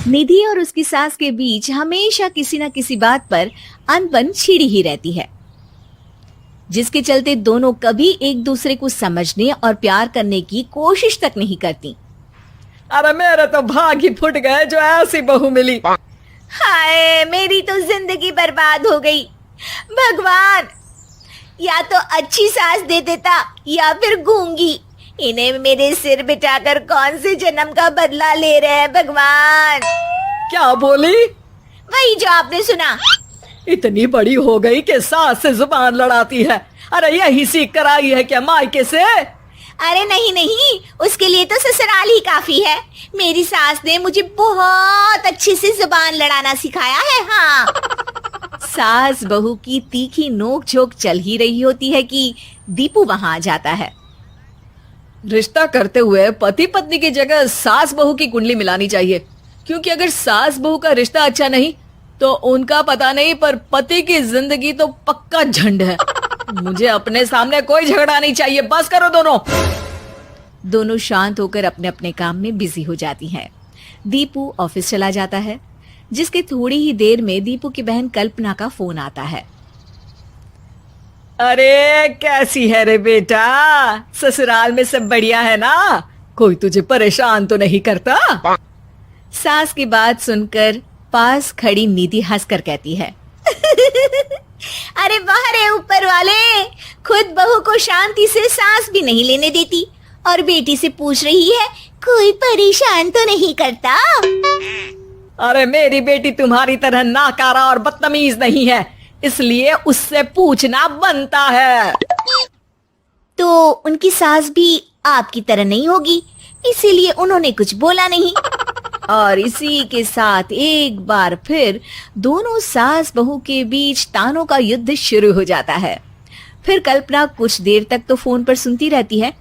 निधि और उसकी सास के बीच हमेशा किसी न किसी बात पर अनबन छिड़ी ही रहती है, जिसके चलते दोनों कभी एक दूसरे को समझने और प्यार करने की कोशिश तक नहीं करती। अरे मेरे तो भाग ही फुट गए जो ऐसी बहू मिली। हाय, मेरी तो जिंदगी बर्बाद हो गई। भगवान, या तो अच्छी सास दे देता या फिर गूंगी। इन्हें मेरे सिर बिठाकर कौन से जन्म का बदला ले रहे हैं भगवान। क्या बोली? वही जो आपने सुना। इतनी बड़ी हो गई कि सास से जुबान लड़ाती है। अरे यही सीख कर आई है क्या मायके से? अरे नहीं नहीं, उसके लिए तो ससुराल ही काफी है। मेरी सास ने मुझे बहुत अच्छे से जुबान लड़ाना सिखाया है। हाँ। सास बहू की तीखी नोक-झोंक चल ही रही होती है कि दीपू वहां आ जाता है। रिश्ता करते हुए पति पत्नी की जगह सास बहू की कुंडली मिलानी चाहिए, क्योंकि अगर सास बहू का रिश्ता अच्छा नहीं तो उनका पता नहीं, पर पति की जिंदगी तो पक्का झंड है। मुझे अपने सामने कोई झगड़ा नहीं चाहिए। बस करो दोनों। दोनों शांत होकर अपने अपने काम में बिजी हो जाती हैं। दीपू ऑफिस चला जाता है, जिसके थोड़ी ही देर में दीपू की बहन कल्पना का फोन आता है। अरे कैसी है रे बेटा? ससुराल में सब बढ़िया है ना? कोई तुझे परेशान तो नहीं करता? सास की बात सुनकर पास खड़ी निधि हंसकर कहती है, अरे वाह रे ऊपर वाले, खुद बहू को शांति से सांस भी नहीं लेने देती और बेटी से पूछ रही है कोई परेशान तो नहीं करता। अरे मेरी बेटी तुम्हारी तरह नाकारा और बदतमीज नहीं है, इसलिए उससे पूछना बनता है। तो उनकी सास भी आपकी तरह नहीं होगी, इसीलिए उन्होंने कुछ बोला नहीं। और इसी के साथ एक बार फिर दोनों सास बहू के बीच तानों का युद्ध शुरू हो जाता है। फिर कल्पना कुछ देर तक तो फोन पर सुनती रहती है,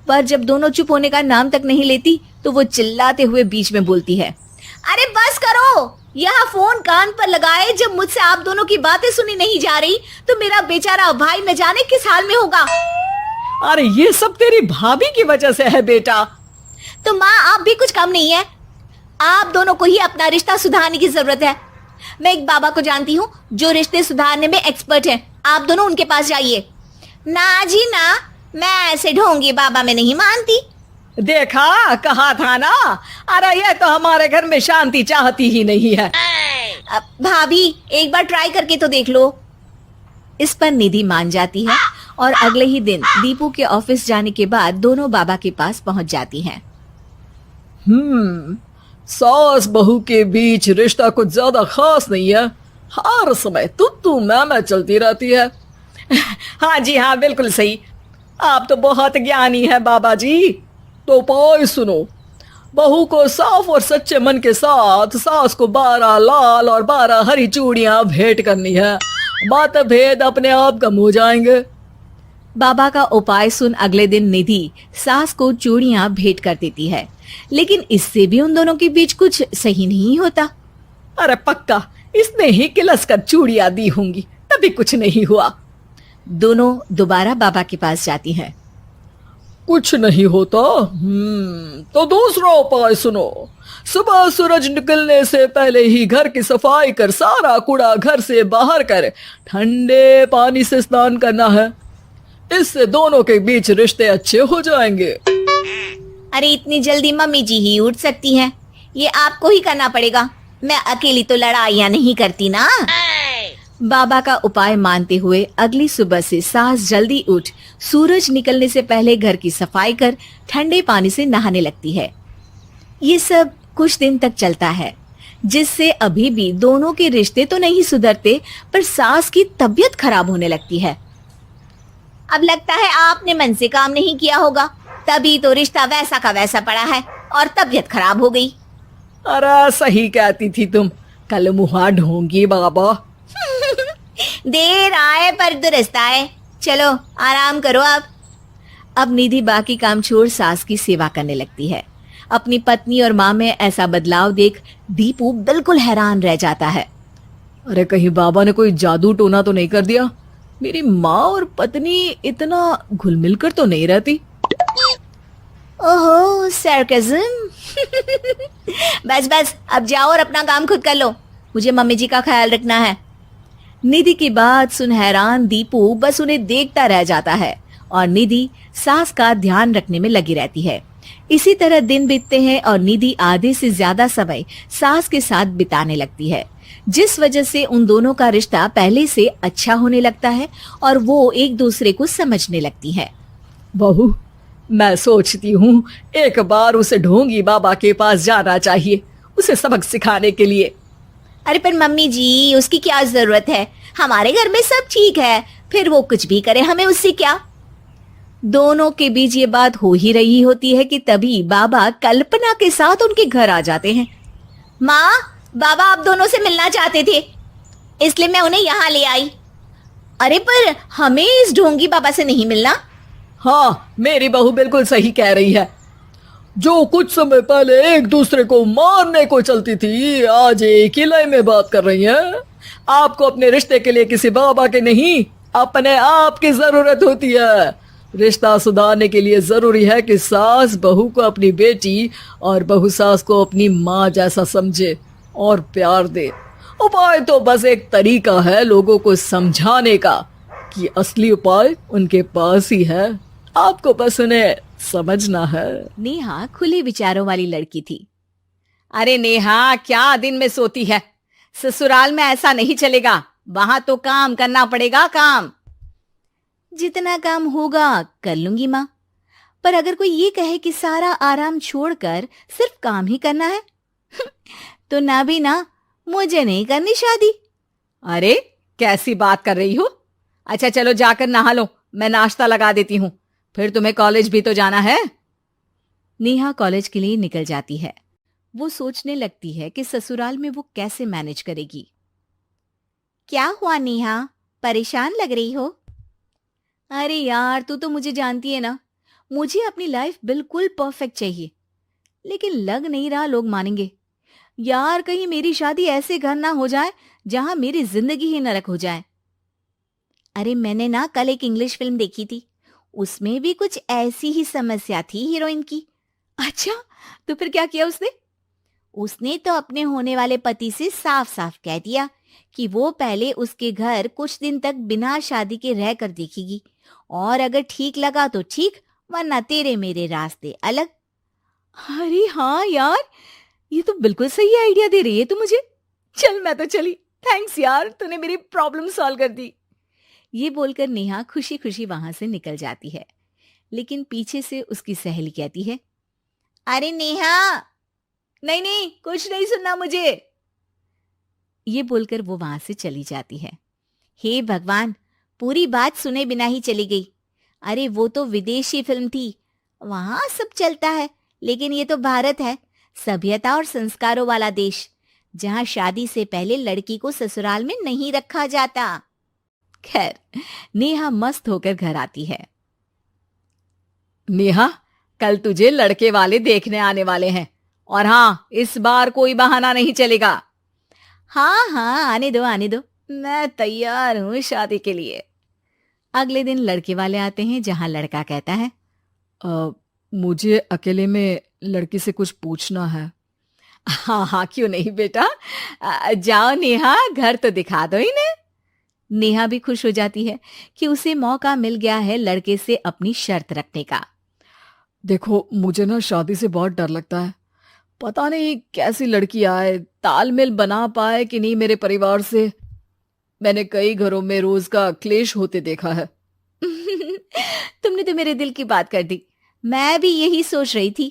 पर जब दोनों चुप होने का नाम तक नहीं लेती तो वो चिल्लाते हुए बीच में बोलती है, अरे बस करो, यहाँ फोन कान पर लगाए जब मुझसे आप दोनों की बातें सुनी नहीं जा रही तो मेरा बेचारा भाई न जाने किस हाल में होगा। अरे ये सब तेरी भाभी की वजह से है बेटा। तो माँ, आप भी कुछ कम नहीं है। आप दोनों को ही अपना रिश्ता सुधारने की जरूरत है। मैं एक बाबा को जानती हूँ जो रिश्ते सुधारने में एक्सपर्ट हैं। आप दोनों उनके पास जाइए। ना जी ना, मैं ऐसे ढोंगी बाबा में नहीं मानती। देखा, कहा था ना। अरे ये तो हमारे घर में शांति चाहती ही नहीं है। भाभी, एक बार ट्राई करके तो देख लो। इस पर निधि मान जाती है और अगले ही दिन दीपू के ऑफिस जाने के बाद दोनों बाबा के पास पहुंच जाती हैं। सास बहू के बीच रिश्ता कुछ ज्यादा खास नहीं है। हर समय तू मैं चलती रहती है। हाँ जी हाँ, बिल्कुल सही। आप तो बहुत ज्ञानी है बाबा जी। तो उपाय सुनो। बहू को साफ और सच्चे मन के साथ सास को 12 लाल और 12 हरी चूड़ियां भेंट करनी है। बात भेद अपने आप कम हो जाएंगे। बाबा का उपाय सुन अगले दिन निधि सास को चूड़ियां भेंट कर देती है, लेकिन इससे भी उन दोनों के बीच कुछ सही नहीं होता। अरे पक्का इसने ही किलस कर चूड़ियां दी होंगी, तभी कुछ नहीं हुआ। दोनों दोबारा बाबा के पास जाती हैं। कुछ नहीं होता। तो दूसरा उपाय सुनो। सुबह सूरज निकलने से पहले ही घर की सफाई कर सारा कूड़ा घर से बाहर कर ठंडे पानी से स्नान करना है। इससे दोनों के बीच रिश्ते अच्छे हो जाएंगे। अरे इतनी जल्दी मम्मी जी ही उठ सकती हैं? ये आपको ही करना पड़ेगा। मैं अकेली तो लड़ाइयाँ नहीं करती ना। बाबा का उपाय मानते हुए अगली सुबह से सास जल्दी उठ सूरज निकलने से पहले घर की सफाई कर ठंडे पानी से नहाने लगती है। ये सब कुछ दिन तक चलता है, जिससे अभी भी दोनों के रिश्ते तो नहीं सुधरते, पर सास की तबीयत खराब होने लगती है। अब लगता है आपने मन से काम नहीं किया होगा, तभी तो रिश्ता वैसा का वैसा पड़ा है और तबीयत खराब हो गई। अरे सही कहती थी तुम। कल मुहा ढोंगी बाबा। देर आए पर दुरुस्त आए। चलो आराम करो आप। अब निधि बाकी काम छोड़ सास की सेवा करने लगती है। अपनी पत्नी और माँ में ऐसा बदलाव देख दीपू बिल्कुल हैरान रह जाता है। अरे कहीं बाबा ने कोई जादू टोना तो नहीं कर दिया? मेरी माँ और पत्नी इतना घुल मिल कर तो नहीं रहती। ओहो, सरकाज़म। बस बस, अब जाओ और अपना काम खुद कर लो, मुझे मम्मी जी का ख्याल रखना है। निधि की बात सुन हैरान दीपू बस उन्हें देखता रह जाता है और निधि सास का ध्यान रखने में लगी रहती है। इसी तरह दिन बीतते हैं और निधि आधे से ज्यादा समय सास के साथ बिताने लगती है, जिस वजह से उन दोनों का रिश्ता पहले से अच्छा होने लगता है और वो एक दूसरे को समझने लगती है। बहू, मैं सोचती हूँ एक बार उसे ढोंगी बाबा के पास जाना चाहिए, उसे सबक सिखाने के लिए। अरे पर मम्मी जी, उसकी क्या जरूरत है, हमारे घर में सब ठीक है, फिर वो कुछ भी करे, हमें उससे क्या। दोनों के बीच ये बात हो ही रही होती है कि तभी बाबा कल्पना के साथ उनके घर आ जाते हैं। माँ, बाबा आप दोनों से मिलना चाहते थे, इसलिए मैं उन्हें यहाँ ले आई। अरे पर हमें इस ढोंगी बाबा से नहीं मिलना। हाँ, मेरी बहू बिल्कुल सही कह रही है। जो कुछ समय पहले एक दूसरे को मारने को चलती थी, आज एक ही लय में बात कर रही है। आपको अपने रिश्ते के लिए किसी बाबा के नहीं, अपने आप की जरूरत होती है। रिश्ता सुधारने के लिए जरूरी है कि सास बहू को अपनी बेटी और बहू सास को अपनी माँ जैसा समझे और प्यार दे। उपाय तो बस एक तरीका है लोगों को समझाने का कि असली उपाय उनके पास ही है, आपको बस उन्हें समझना है। नेहा खुले विचारों वाली लड़की थी। अरे नेहा, क्या दिन में सोती है, ससुराल में ऐसा नहीं चलेगा, वहां तो काम करना पड़ेगा, काम। जितना काम होगा कर लूंगी माँ, पर अगर कोई ये कहे कि सारा आराम छोड़कर सिर्फ काम ही करना है तो ना भी ना, मुझे नहीं करनी शादी। अरे कैसी बात कर रही हो। अच्छा चलो जाकर नहा लो, मैं नाश्ता लगा देती हूँ, फिर तुम्हें कॉलेज भी तो जाना है। नेहा कॉलेज के लिए निकल जाती है। वो सोचने लगती है कि ससुराल में वो कैसे मैनेज करेगी। क्या हुआ नेहा, परेशान लग रही हो? अरे यार, तू तो मुझे जानती है ना, मुझे अपनी लाइफ बिल्कुल परफेक्ट चाहिए, लेकिन लग नहीं रहा लोग मानेंगे। यार, कहीं मेरी शादी ऐसे घर ना हो जाए जहां मेरी जिंदगी ही नरक हो जाए। अरे मैंने ना कल एक इंग्लिश फिल्म देखी थी, उसमें भी कुछ ऐसी ही समस्या थी हीरोइन की। अच्छा, तो फिर क्या किया उसने? उसने तो अपने होने वाले पति से साफ साफ कह दिया कि वो पहले उसके घर कुछ दिन तक बिना शादी के रह कर देखेगी, और अगर ठीक लगा तो ठीक, वरना तेरे मेरे रास्ते अलग। अरे हाँ यार, ये तो बिल्कुल सही आइडिया दे रही है तू मुझे। चल मैं तो चली, थैंक्स यार, तूने मेरी प्रॉब्लम सॉल्व कर दी। ये बोलकर नेहा खुशी खुशी वहां से निकल जाती है, लेकिन पीछे से उसकी सहेली कहती है, अरे नेहा, नहीं नहीं, कुछ नहीं सुनना मुझे। ये बोलकर वो वहां से चली जाती है। हे भगवान, पूरी बात सुने बिना ही चली गई। अरे वो तो विदेशी फिल्म थी, वहां सब चलता है, लेकिन ये तो भारत है, सभ्यता और संस्कारों वाला देश, जहां शादी से पहले लड़की को ससुराल में नहीं रखा जाता। खैर, नेहा मस्त होकर घर आती है। नेहा, कल तुझे लड़के वाले देखने आने वाले हैं, और हाँ, इस बार कोई बहाना नहीं चलेगा। हाँ हाँ, आने दो आने दो, मैं तैयार हूं शादी के लिए। अगले दिन लड़के वाले आते हैं, जहां लड़का कहता है, मुझे अकेले में लड़की से कुछ पूछना है। हाँ हाँ, क्यों नहीं बेटा, जाओ नेहा, घर तो दिखा दो इन्हें। नेहा भी खुश हो जाती है कि उसे मौका मिल गया है लड़के से अपनी शर्त रखने का। देखो, मुझे ना शादी से बहुत डर लगता है, पता नहीं कैसी लड़की आए, तालमेल बना पाए कि नहीं मेरे परिवार से। मैंने कई घरों में रोज का क्लेश होते देखा है। तुमने तो मेरे दिल की बात कर दी। मैं भी यही सोच रही थी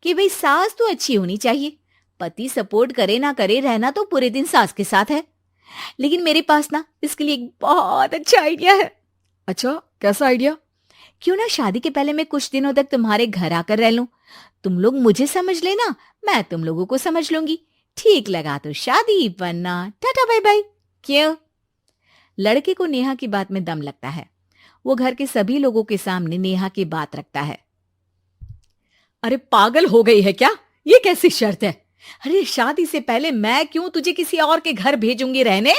कि भाई सास तो अच्छी होनी चाहिए, पति सपोर्ट करे ना करे, रहना तो पूरे दिन सास के साथ है। लेकिन मेरे पास ना इसके लिए एक बहुत अच्छा आइडिया है। अच्छा, कैसा आइडिया? क्यों ना शादी के पहले मैं कुछ दिनों तक तुम्हारे घर आकर रह लूं, तुम लोग मुझे समझ लेना, मैं तुम लोगों को समझ लूंगी, ठीक लगा तो शादी, वरना टाटा बाय बाय। क्यों? लड़के को नेहा की बात में दम लगता है। वो घर के सभी लोगों के सामने नेहा की बात रखता है। अरे पागल हो गई है क्या, ये कैसी शर्त है? अरे शादी से पहले मैं क्यों तुझे किसी और के घर भेजूंगी रहने?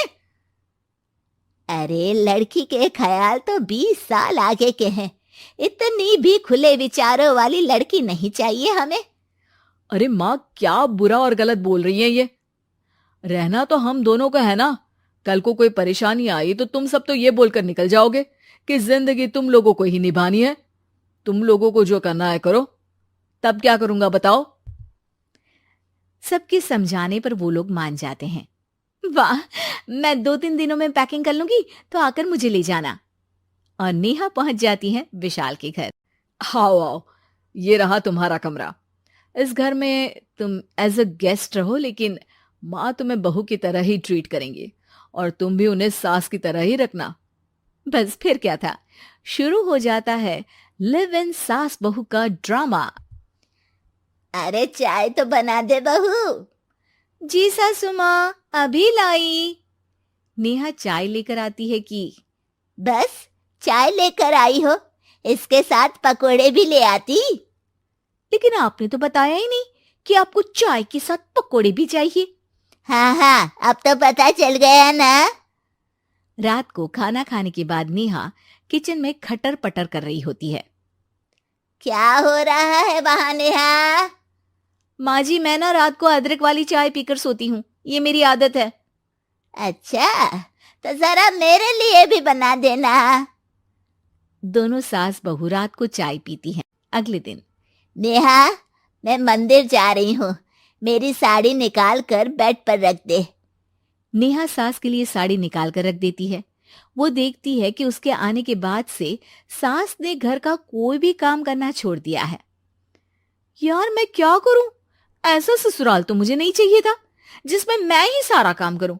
अरे लड़की के ख्याल तो 20 साल आगे के हैं, इतनी भी खुले विचारों वाली लड़की नहीं चाहिए हमें। अरे माँ, क्या बुरा और गलत बोल रही है ये? रहना तो हम दोनों का है ना। कल को कोई परेशानी आई तो तुम सब तो ये बोलकर निकल जाओगे कि जिंदगी तुम लोगों को ही निभानी है। तुम लोगों को जो करना है करो। तब क्या करूंगा बताओ? सबके समझाने पर वो लोग मान जाते हैं। वाह, मैं 2-3 दिनों में पैकिंग कर लूंगी, तो आकर मुझे ले जाना। और नेहा पहुंच जाती है विशाल के घर। आओ आओ, ये रहा तुम्हारा कमरा। इस घर में तुम एज अ गेस्ट रहो, लेकिन माँ तुम्हें बहू की तरह ही ट्रीट करेंगी और तुम भी उन्हें सास की तरह ही रखना। बस फिर क्या था, शुरू हो जाता है लिव इन सास बहू का ड्रामा। अरे चाय तो बना दे बहू। जी सासू माँ, अभी लाई। नेहा चाय लेकर आती है कि बस चाय लेकर आई हो, इसके साथ पकोड़े भी ले आती। लेकिन आपने तो बताया ही नहीं कि आपको चाय के साथ पकोड़े भी चाहिए। हाँ हाँ, अब तो पता चल गया ना। रात को खाना खाने के बाद नेहा किचन में खटर पटर कर रही होती है। क्या हो रहा है वहां नेहा? माँ जी, मैं ना रात को अदरक वाली चाय पीकर सोती हूँ, ये मेरी आदत है। अच्छा, तो जरा मेरे लिए भी बना देना। दोनों सास बहू रात को चाय पीती हैं। अगले दिन, नेहा, मैं मंदिर जा रही हूँ, मेरी साड़ी निकाल कर बेड पर रख दे। नेहा सास के लिए साड़ी निकाल कर रख देती है। वो देखती है कि उसके आने के बाद से सास ने घर का कोई भी काम करना छोड़ दिया है। यार, मैं क्या करूं? ऐसा ससुराल तो मुझे नहीं चाहिए था जिसमें मैं ही सारा काम करूं।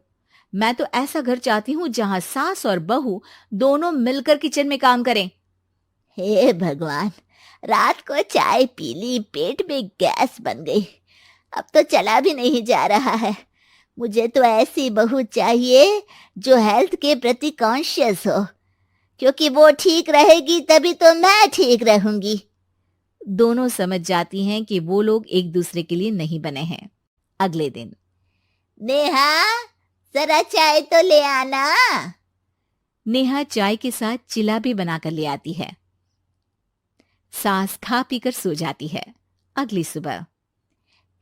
मैं तो ऐसा घर चाहती हूं जहां सास और बहू दोनों मिलकर किचन में काम करें। हे भगवान, रात को चाय पी ली, पेट में गैस बन गई, अब तो चला भी नहीं जा रहा है। मुझे तो ऐसी बहू चाहिए जो हेल्थ के प्रति कॉन्शियस हो, क्योंकि वो ठीक रहेगी तभी तो मैं ठीक रहूंगी। दोनों समझ जाती हैं कि वो लोग एक दूसरे के लिए नहीं बने हैं। अगले दिन, नेहा, जरा चाय तो ले आना। नेहा चाय के साथ चिला भी बनाकर ले आती है। सास खा पीकर सो जाती है। अगली सुबह,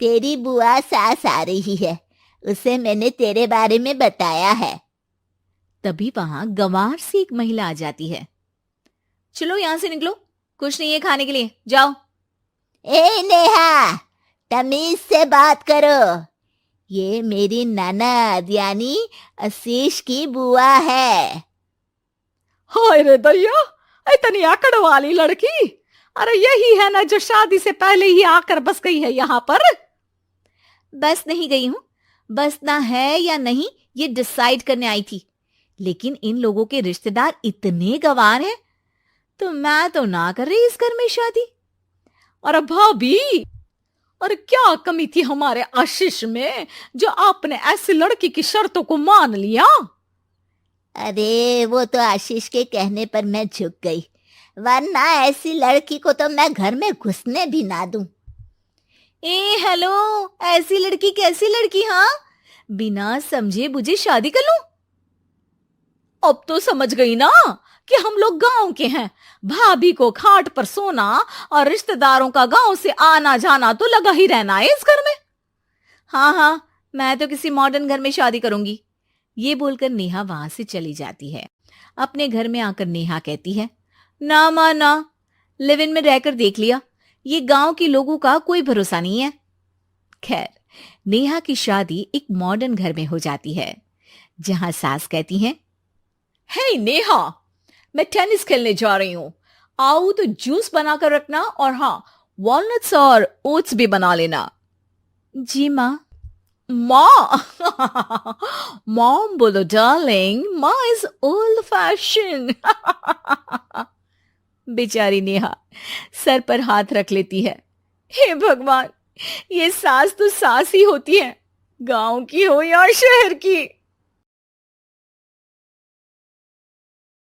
तेरी बुआ सास आ रही है, उसे मैंने तेरे बारे में बताया है। तभी वहां गंवार सी एक महिला आ जाती है। चलो यहां से निकलो, कुछ नहीं है खाने के लिए, जाओ। ए नेहा, तमीज से बात करो, ये मेरी ननद यानी आशीष की बुआ है। हाय रे दैया, इतनी आकड़ वाली लड़की! अरे यही है ना जो शादी से पहले ही आकर बस गई है यहाँ पर। बस नहीं गई हूं, बसना है या नहीं ये डिसाइड करने आई थी, लेकिन इन लोगों के रिश्तेदार इतने गंवार हैं तो मैं तो ना कर रही इस घर में शादी। और भाभी, और क्या कमी थी हमारे आशीष में जो आपने ऐसी लड़की की शर्तों को मान लिया? अरे वो तो आशीष के कहने पर मैं झुक गई, वरना ऐसी लड़की को तो मैं घर में घुसने भी ना दूं। ए हेलो, ऐसी लड़की कैसी लड़की? हाँ, बिना समझे बुझे शादी कर लूं? अब तो समझ गई ना कि हम लोग गांव के हैं। भाभी को खाट पर सोना और रिश्तेदारों का गांव से आना जाना तो लगा ही रहना है इस घर में। हाँ हाँ, मैं तो किसी मॉडर्न घर में शादी करूंगी। ये बोलकर नेहा वहां से चली जाती है। अपने घर में आकर नेहा कहती है, ना माँ ना, लिव इन में रहकर देख लिया, ये गांव के लोगों का कोई भरोसा नहीं है। खैर, नेहा की शादी एक मॉडर्न घर में हो जाती है, जहां सास कहती हैं, हे नेहा, मैं टेनिस खेलने जा रही हूं, आओ तो जूस बनाकर रखना, और हाँ, वॉलनट्स और ओट्स भी बना लेना। जी माँ। माँ मॉम बोलो डार्लिंग, माँ इज ओल्ड फैशन। बेचारी नेहा सर पर हाथ रख लेती है। हे भगवान, ये सास तो सास ही होती है, गांव की हो या शहर की।